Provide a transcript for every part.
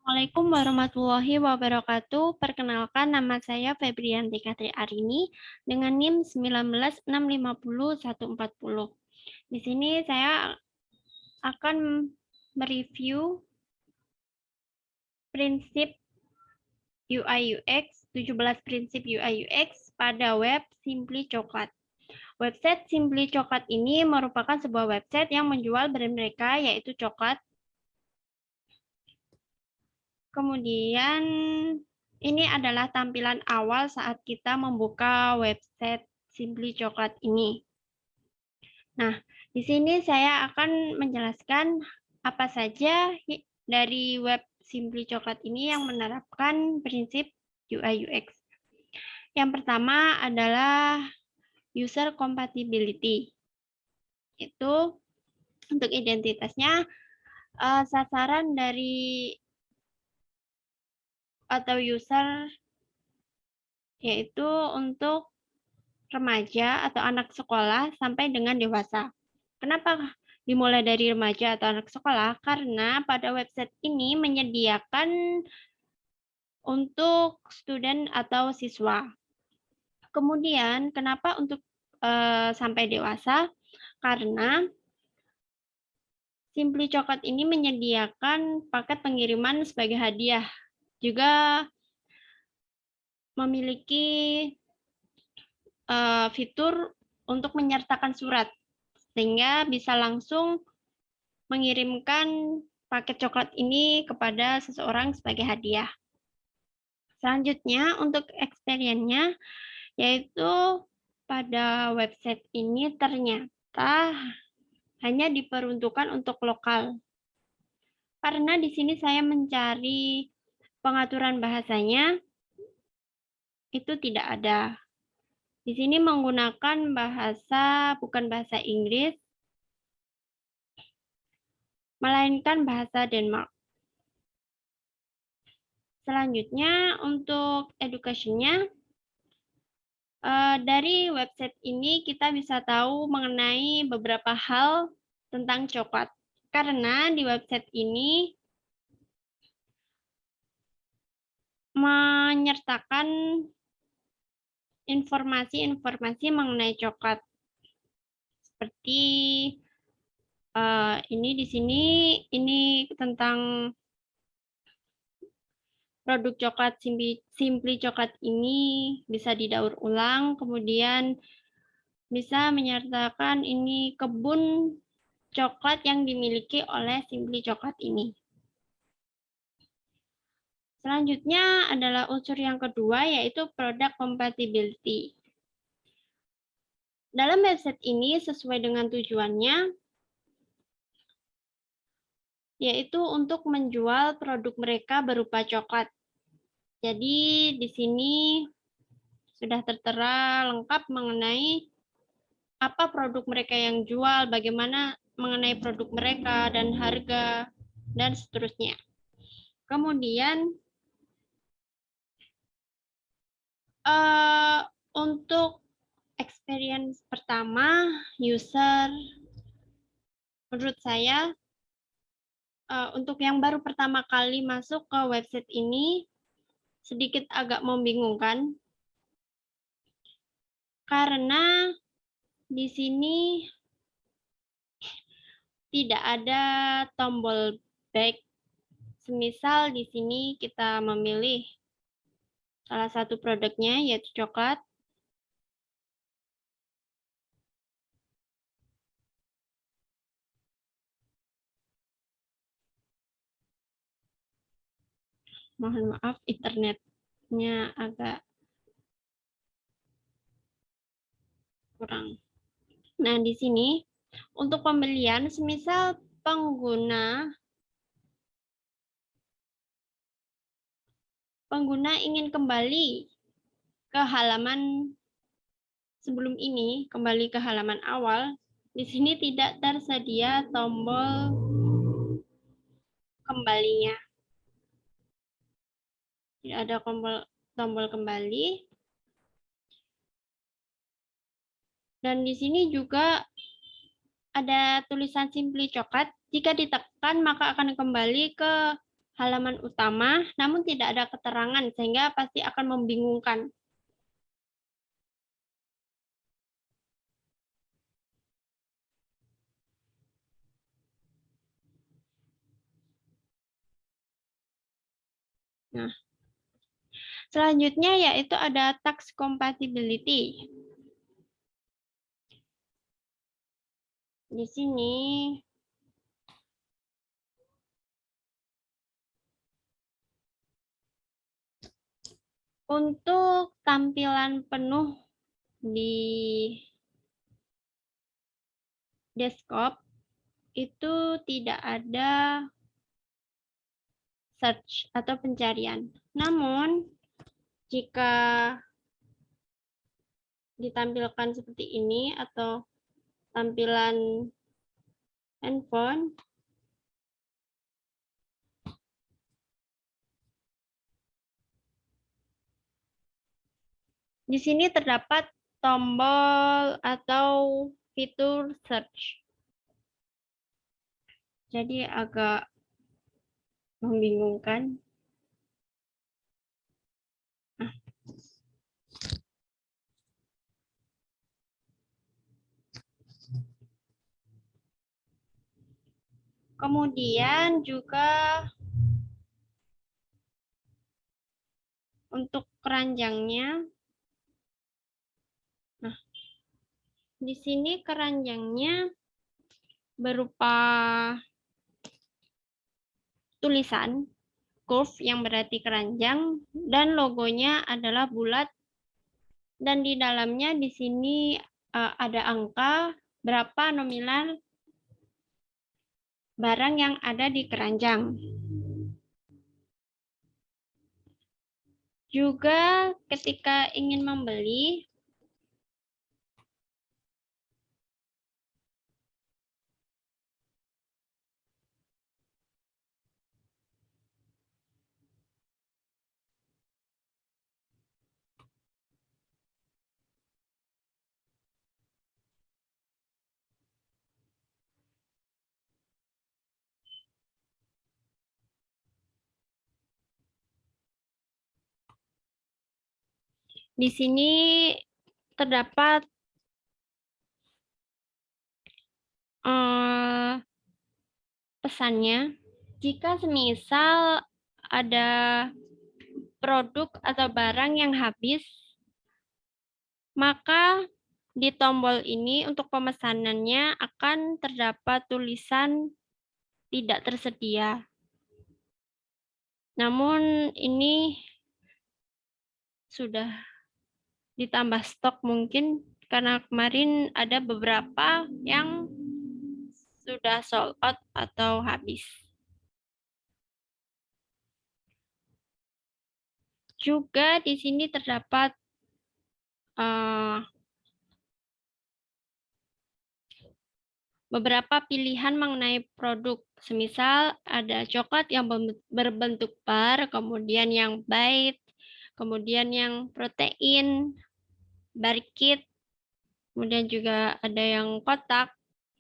Assalamualaikum warahmatullahi wabarakatuh. Perkenalkan, nama saya Febrianti Katri Arini dengan NIM 19650140. Di sini saya akan mereview prinsip UI UX, 17 prinsip UI UX pada web Simply Coklat. Website Simply Coklat ini merupakan sebuah website yang menjual brand mereka, yaitu coklat. Kemudian ini adalah tampilan awal saat kita membuka website Simply Coklat ini. Nah, di sini saya akan menjelaskan apa saja dari web Simply Coklat ini yang menerapkan prinsip UI UX. Yang pertama adalah user compatibility. Itu untuk identitasnya sasaran dari atau user yaitu untuk remaja atau anak sekolah sampai dengan dewasa. Kenapa dimulai dari remaja atau anak sekolah? Karena pada website ini menyediakan untuk student atau siswa. Kemudian, kenapa untuk sampai dewasa? Karena Simply Coklat ini menyediakan paket pengiriman sebagai hadiah. Juga memiliki fitur untuk menyertakan surat, sehingga bisa langsung mengirimkan paket coklat ini kepada seseorang sebagai hadiah. Selanjutnya, untuk experience-nya, yaitu pada website ini ternyata hanya diperuntukkan untuk lokal. Karena di sini saya mencari pengaturan bahasanya, itu tidak ada. Di sini menggunakan bahasa, bukan bahasa Inggris, melainkan bahasa Denmark. Selanjutnya, untuk education-nya, dari website ini kita bisa tahu mengenai beberapa hal tentang coklat. Karena di website ini menyertakan informasi-informasi mengenai coklat. Seperti ini di sini, ini tentang produk coklat Simply Coklat ini bisa didaur ulang, kemudian bisa menyertakan ini kebun coklat yang dimiliki oleh Simply Coklat ini. Selanjutnya adalah unsur yang kedua, yaitu product compatibility. Dalam website ini sesuai dengan tujuannya, yaitu untuk menjual produk mereka berupa coklat. Jadi di sini sudah tertera lengkap mengenai apa produk mereka yang jual, bagaimana mengenai produk mereka, dan harga, dan seterusnya. Kemudian, untuk experience pertama, user, menurut saya, untuk yang baru pertama kali masuk ke website ini, sedikit agak membingungkan, karena di sini tidak ada tombol back. Semisal di sini kita memilih salah satu produknya, yaitu coklat. Mohon maaf, internetnya agak kurang. Nah, di sini untuk pembelian, semisal pengguna ingin kembali ke halaman sebelum ini, kembali ke halaman awal, di sini tidak tersedia tombol kembalinya. Tidak ada tombol kembali. Dan di sini juga ada tulisan Simply Coklat. Jika ditekan, maka akan kembali ke halaman utama, namun tidak ada keterangan, sehingga pasti akan membingungkan. Nah, selanjutnya yaitu ada tax compatibility. Di sini untuk tampilan penuh di desktop itu tidak ada search atau pencarian. Namun, jika ditampilkan seperti ini atau tampilan handphone, di sini terdapat tombol atau fitur search. Jadi agak membingungkan. Kemudian juga untuk keranjangnya. Nah, di sini keranjangnya berupa tulisan curve yang berarti keranjang dan logonya adalah bulat dan di dalamnya di sini ada angka berapa nominal barang yang ada di keranjang. Juga ketika ingin membeli, di sini terdapat pesannya. Jika semisal ada produk atau barang yang habis, maka di tombol ini untuk pemesanannya akan terdapat tulisan tidak tersedia. Namun ini sudah ditambah stok mungkin karena kemarin ada beberapa yang sudah sold out atau habis. Juga di sini terdapat beberapa pilihan mengenai produk. Semisal ada coklat yang berbentuk bar, kemudian yang bite, kemudian yang protein, bar kit, kemudian juga ada yang kotak,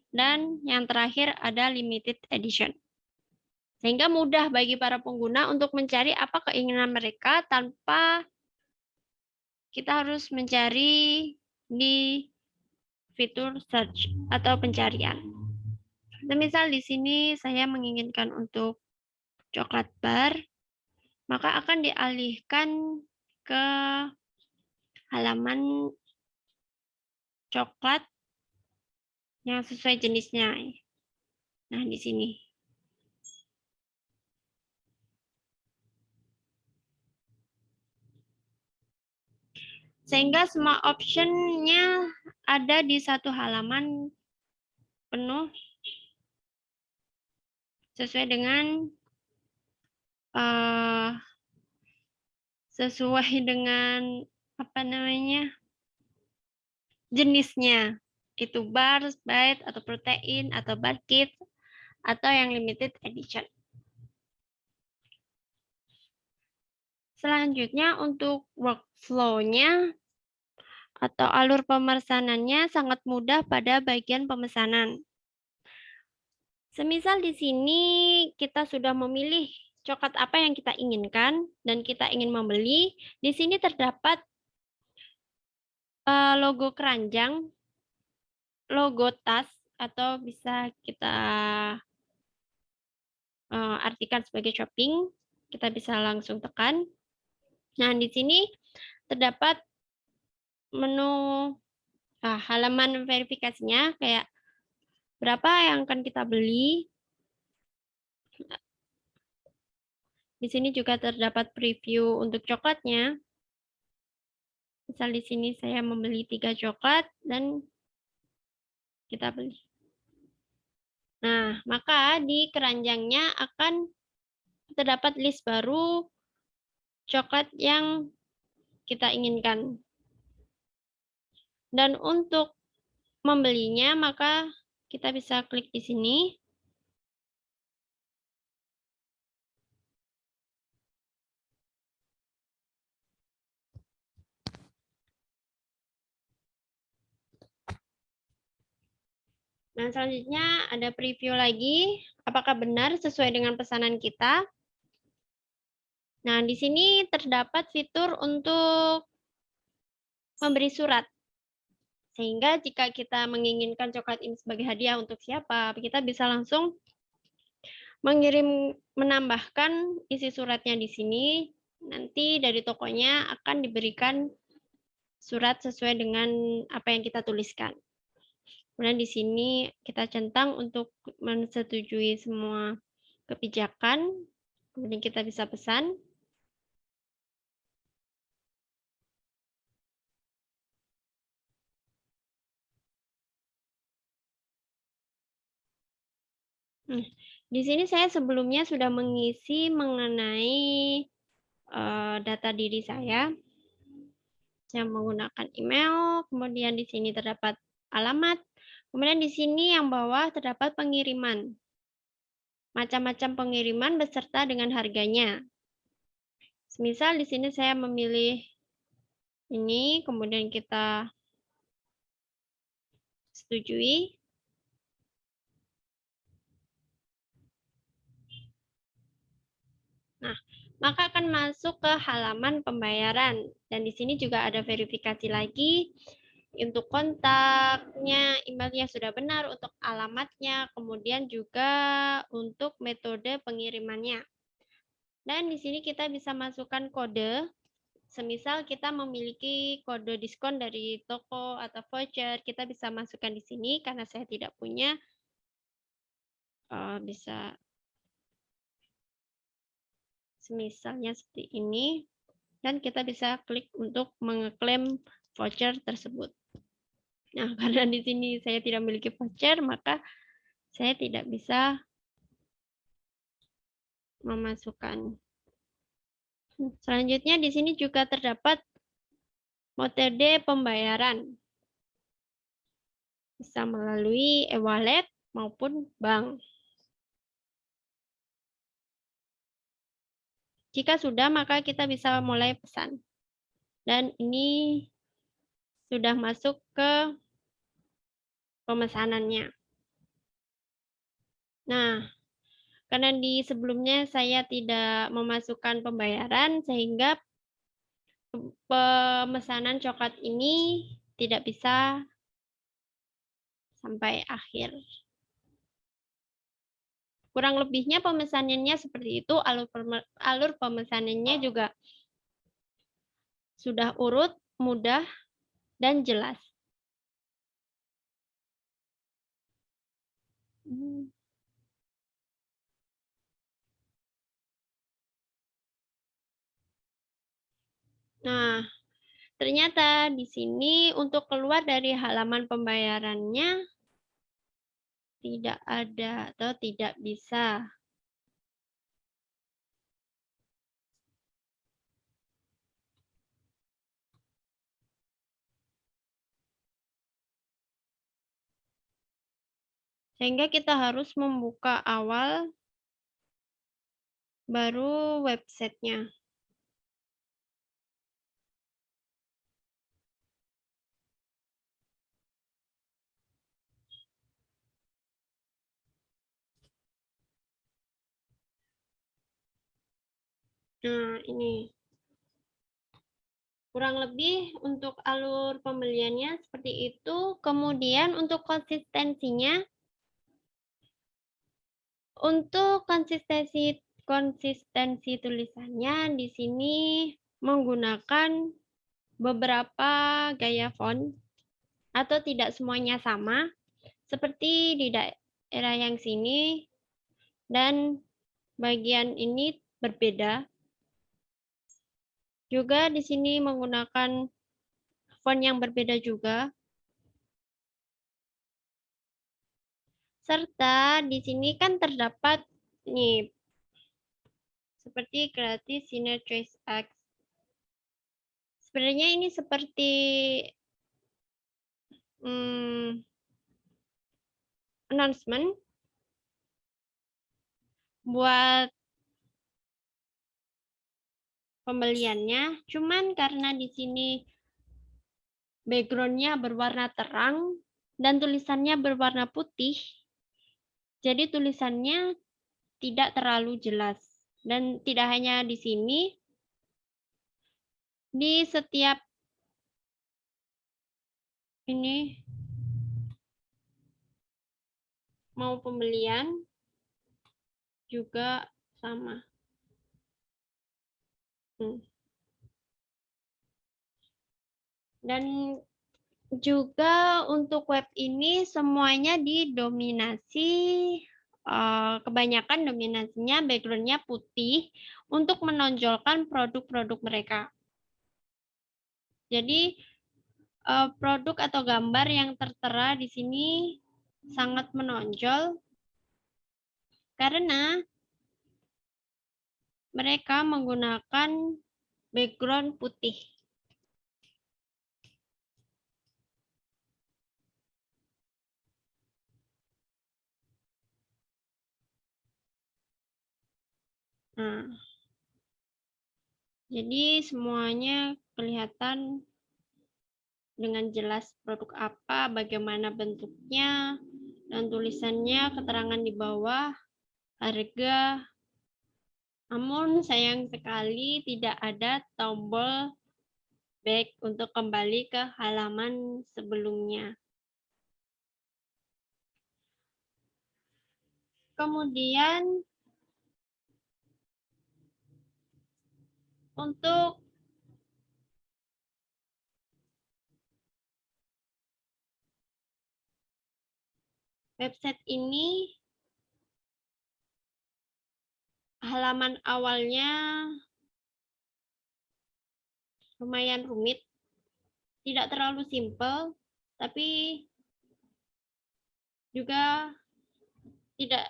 dan yang terakhir ada limited edition. Sehingga mudah bagi para pengguna untuk mencari apa keinginan mereka tanpa kita harus mencari di fitur search atau pencarian. Misal di sini saya menginginkan untuk coklat bar, maka akan dialihkan ke halaman coklat yang sesuai jenisnya. Nah, di sini. Sehingga semua optionnya ada di satu halaman penuh sesuai dengan apa namanya jenisnya, itu bar, bite, atau protein, atau bar kit, atau yang limited edition. Selanjutnya untuk workflow-nya atau alur pemesanannya sangat mudah pada bagian pemesanan. Semisal di sini kita sudah memilih coklat apa yang kita inginkan dan kita ingin membeli, di sini terdapat logo keranjang, logo tas, atau bisa kita artikan sebagai shopping. Kita bisa langsung tekan. Nah, di sini terdapat menu halaman verifikasinya, kayak berapa yang akan kita beli. Di sini juga terdapat preview untuk coklatnya. Misal di sini saya membeli 3 coklat dan kita beli. Nah, maka di keranjangnya akan terdapat list baru coklat yang kita inginkan. Dan untuk membelinya, maka kita bisa klik di sini. Nah, selanjutnya ada preview lagi, apakah benar sesuai dengan pesanan kita. Nah, di sini terdapat fitur untuk memberi surat. Sehingga jika kita menginginkan coklat ini sebagai hadiah untuk siapa, kita bisa langsung menambahkan isi suratnya di sini. Nanti dari tokonya akan diberikan surat sesuai dengan apa yang kita tuliskan. Kemudian di sini kita centang untuk menyetujui semua kebijakan. Kemudian kita bisa pesan. Di sini saya sebelumnya sudah mengisi mengenai data diri saya. Saya menggunakan email, kemudian di sini terdapat alamat, kemudian di sini yang bawah terdapat pengiriman. Macam-macam pengiriman beserta dengan harganya. Semisal di sini saya memilih ini, kemudian kita setujui. Nah, maka akan masuk ke halaman pembayaran. Dan di sini juga ada verifikasi lagi untuk kontaknya, emailnya sudah benar, untuk alamatnya, kemudian juga untuk metode pengirimannya. Dan di sini kita bisa masukkan kode. Semisal kita memiliki kode diskon dari toko atau voucher, kita bisa masukkan di sini. Karena saya tidak punya, bisa semisalnya seperti ini. Dan kita bisa klik untuk mengeklaim voucher tersebut. Nah, karena di sini saya tidak memiliki voucher, maka saya tidak bisa memasukkan. Selanjutnya di sini juga terdapat metode pembayaran. Bisa melalui e-wallet maupun bank. Jika sudah, maka kita bisa mulai pesan. Dan ini sudah masuk ke pemesanannya. Nah, karena di sebelumnya saya tidak memasukkan pembayaran, sehingga pemesanan coklat ini tidak bisa sampai akhir. Kurang lebihnya pemesanannya seperti itu, alur pemesanannya juga sudah urut, mudah, dan jelas. Nah, ternyata di sini untuk keluar dari halaman pembayarannya tidak ada atau tidak bisa. Sehingga kita harus membuka awal baru websitenya. Nah, ini. Kurang lebih untuk alur pembeliannya seperti itu. Kemudian untuk konsistensinya, untuk konsistensi tulisannya di sini menggunakan beberapa gaya font atau tidak semuanya sama, seperti di daerah yang sini dan bagian ini berbeda. Juga di sini menggunakan font yang berbeda juga. Serta di sini kan terdapat nih seperti Creative Sinner Choice X. Sebenarnya ini seperti announcement buat pembeliannya. Cuman karena di sini background-nya berwarna terang dan tulisannya berwarna putih, jadi tulisannya tidak terlalu jelas. Dan tidak hanya di sini, di setiap ini mau pembelian juga sama. Dan juga untuk web ini semuanya didominasi, kebanyakan dominasinya background-nya putih untuk menonjolkan produk-produk mereka. Jadi produk atau gambar yang tertera di sini sangat menonjol karena mereka menggunakan background putih. Nah, jadi semuanya kelihatan dengan jelas produk apa, bagaimana bentuknya, dan tulisannya, keterangan di bawah, harga. Namun sayang sekali tidak ada tombol back untuk kembali ke halaman sebelumnya. Kemudian untuk website ini, halaman awalnya lumayan rumit, tidak terlalu simpel, tapi juga tidak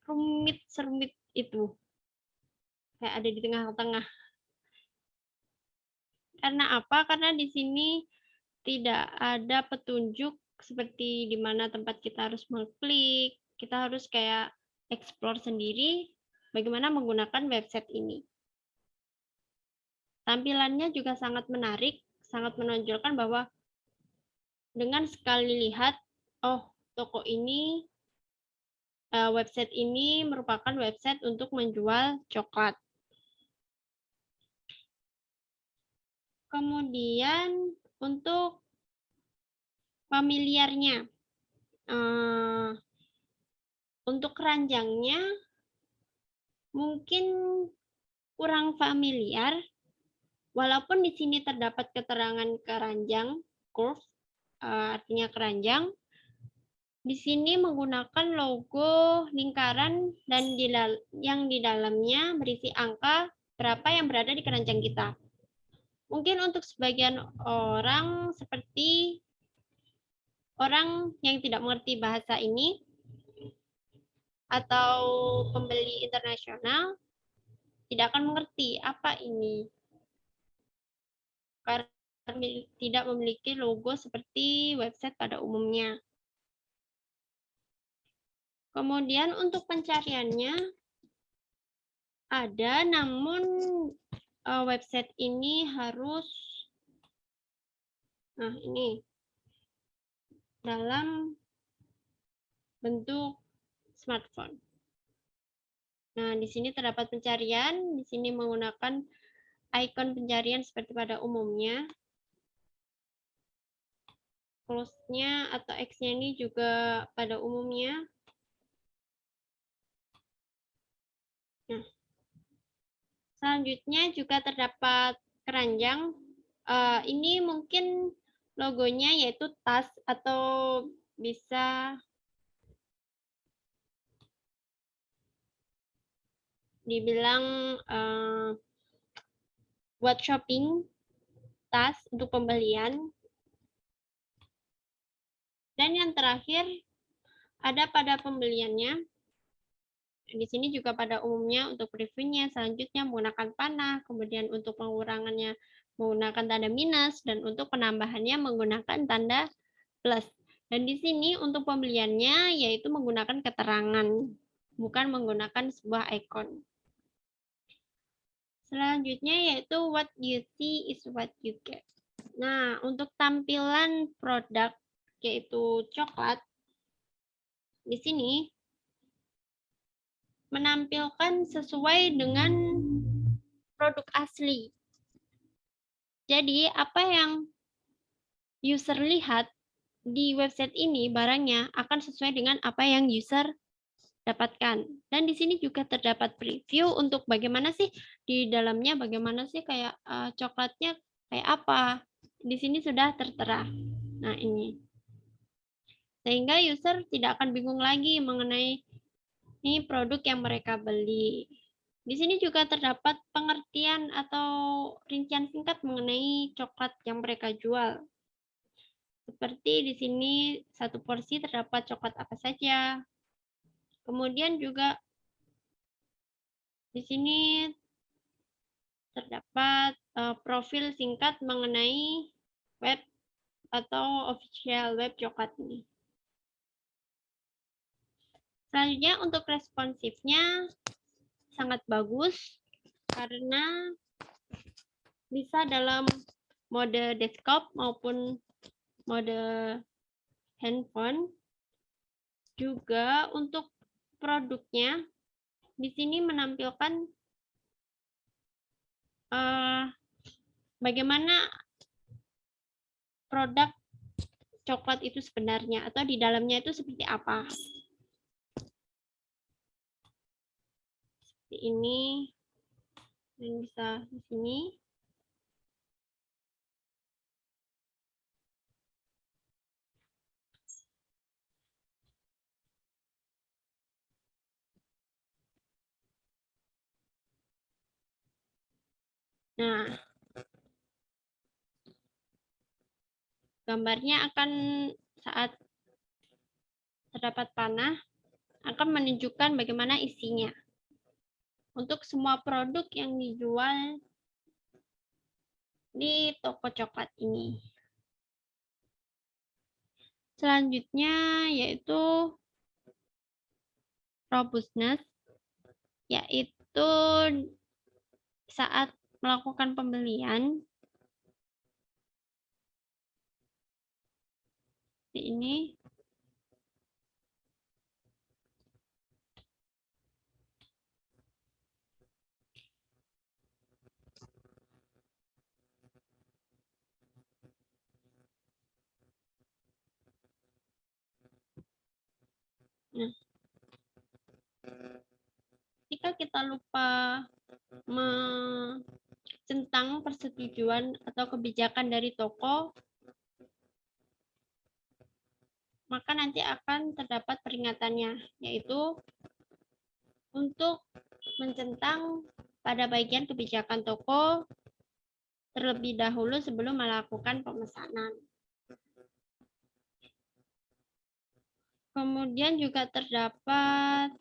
rumit serumit itu, kayak ada di tengah-tengah. Karena apa? Karena di sini tidak ada petunjuk seperti di mana tempat kita harus mengklik, kita harus kayak explore sendiri bagaimana menggunakan website ini. Tampilannya juga sangat menarik, sangat menonjolkan bahwa dengan sekali lihat, oh toko ini, website ini merupakan website untuk menjual coklat. Kemudian untuk familiarnya, untuk keranjangnya mungkin kurang familiar, walaupun di sini terdapat keterangan keranjang, curve, artinya keranjang, di sini menggunakan logo lingkaran dan yang di dalamnya berisi angka berapa yang berada di keranjang kita. Mungkin untuk sebagian orang seperti orang yang tidak mengerti bahasa ini atau pembeli internasional tidak akan mengerti apa ini karena tidak memiliki logo seperti website pada umumnya. Kemudian untuk pencariannya ada, namun website ini harus, nah ini, dalam bentuk smartphone. Nah, di sini terdapat pencarian, di sini menggunakan ikon pencarian seperti pada umumnya. Close-nya atau X-nya ini juga pada umumnya. Nah, selanjutnya juga terdapat keranjang. Ini mungkin logonya yaitu tas atau bisa dibilang buat shopping tas untuk pembelian. Dan yang terakhir ada pada pembeliannya. Di sini juga pada umumnya untuk previewnya selanjutnya menggunakan panah, kemudian untuk pengurangannya menggunakan tanda minus, dan untuk penambahannya menggunakan tanda plus. Dan di sini untuk pembeliannya yaitu menggunakan keterangan, bukan menggunakan sebuah ikon. Selanjutnya yaitu what you see is what you get. Nah, untuk tampilan produk yaitu coklat di sini menampilkan sesuai dengan produk asli. Jadi, apa yang user lihat di website ini barangnya akan sesuai dengan apa yang user dapatkan. Dan di sini juga terdapat preview untuk bagaimana sih di dalamnya, bagaimana sih kayak coklatnya kayak apa. Di sini sudah tertera. Nah, ini. Sehingga user tidak akan bingung lagi mengenai ini produk yang mereka beli. Di sini juga terdapat pengertian atau rincian singkat mengenai coklat yang mereka jual. Seperti di sini satu porsi terdapat coklat apa saja. Kemudian juga di sini terdapat profil singkat mengenai web atau official web coklat ini. Selanjutnya untuk responsifnya sangat bagus karena bisa dalam mode desktop maupun mode handphone. Juga untuk produknya di sini menampilkan bagaimana produk coklat itu sebenarnya atau di dalamnya itu seperti apa. Seperti ini yang bisa di sini. Nah, gambarnya akan saat terdapat panah akan menunjukkan bagaimana isinya. Untuk semua produk yang dijual di toko coklat ini. Selanjutnya yaitu robustness, yaitu saat melakukan pembelian ini nah, jika kita lupa centang persetujuan atau kebijakan dari toko, maka nanti akan terdapat peringatannya, yaitu untuk mencentang pada bagian kebijakan toko terlebih dahulu sebelum melakukan pemesanan. Kemudian juga terdapat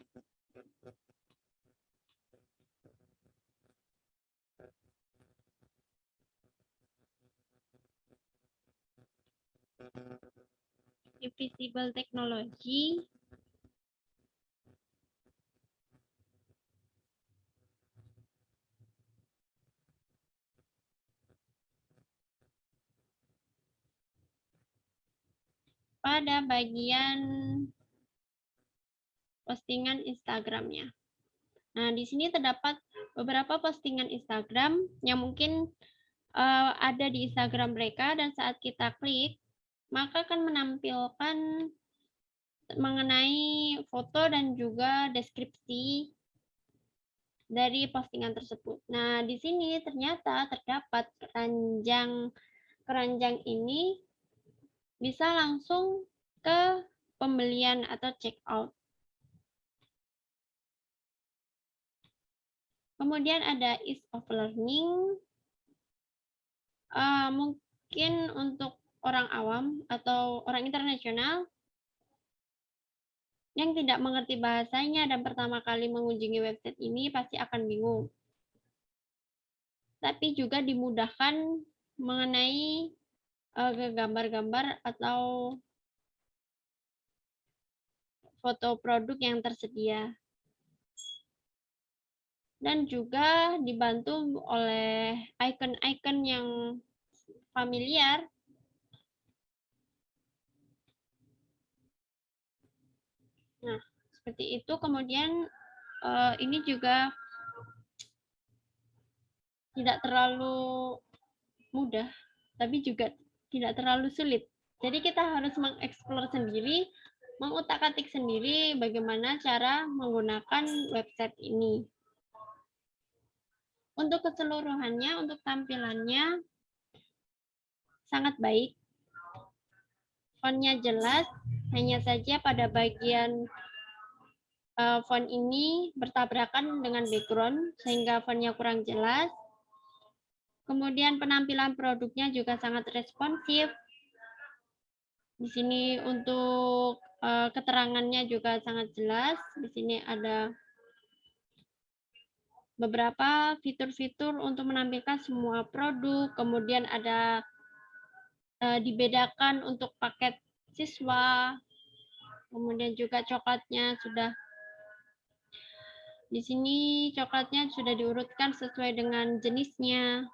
invisible technology, pada bagian postingan Instagramnya. Nah, di sini terdapat beberapa postingan Instagram yang mungkin ada di Instagram mereka, dan saat kita klik, maka akan menampilkan mengenai foto dan juga deskripsi dari postingan tersebut. Nah, di sini ternyata terdapat keranjang ini bisa langsung ke pembelian atau check out. Kemudian ada ease of learning. Mungkin untuk orang awam atau orang internasional yang tidak mengerti bahasanya dan pertama kali mengunjungi website ini pasti akan bingung. Tapi juga dimudahkan mengenai gambar-gambar atau foto produk yang tersedia. Dan juga dibantu oleh icon-icon yang familiar. Nah, seperti itu. Kemudian ini juga tidak terlalu mudah, tapi juga tidak terlalu sulit. Jadi kita harus mengeksplor sendiri, mengutak-atik sendiri bagaimana cara menggunakan website ini. Untuk keseluruhannya, untuk tampilannya sangat baik. Fontnya jelas, hanya saja pada bagian font ini bertabrakan dengan background sehingga fontnya kurang jelas. Kemudian penampilan produknya juga sangat responsif. Di sini untuk keterangannya juga sangat jelas. Di sini ada beberapa fitur-fitur untuk menampilkan semua produk. Kemudian ada dibedakan untuk paket siswa. Kemudian juga coklatnya sudah di sini coklatnya sudah diurutkan sesuai dengan jenisnya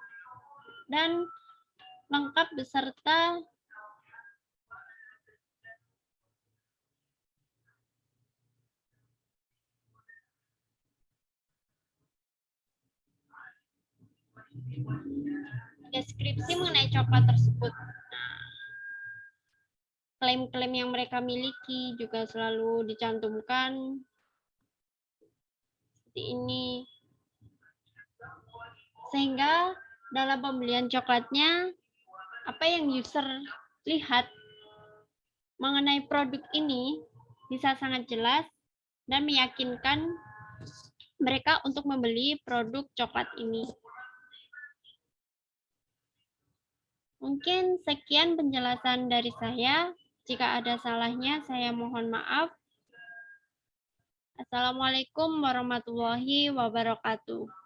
dan lengkap beserta deskripsi mengenai coklat tersebut. Klaim-klaim yang mereka miliki juga selalu dicantumkan seperti ini. Sehingga dalam pembelian coklatnya, apa yang user lihat mengenai produk ini bisa sangat jelas dan meyakinkan mereka untuk membeli produk coklat ini. Mungkin sekian penjelasan dari saya. Jika ada salahnya, saya mohon maaf. Assalamualaikum warahmatullahi wabarakatuh.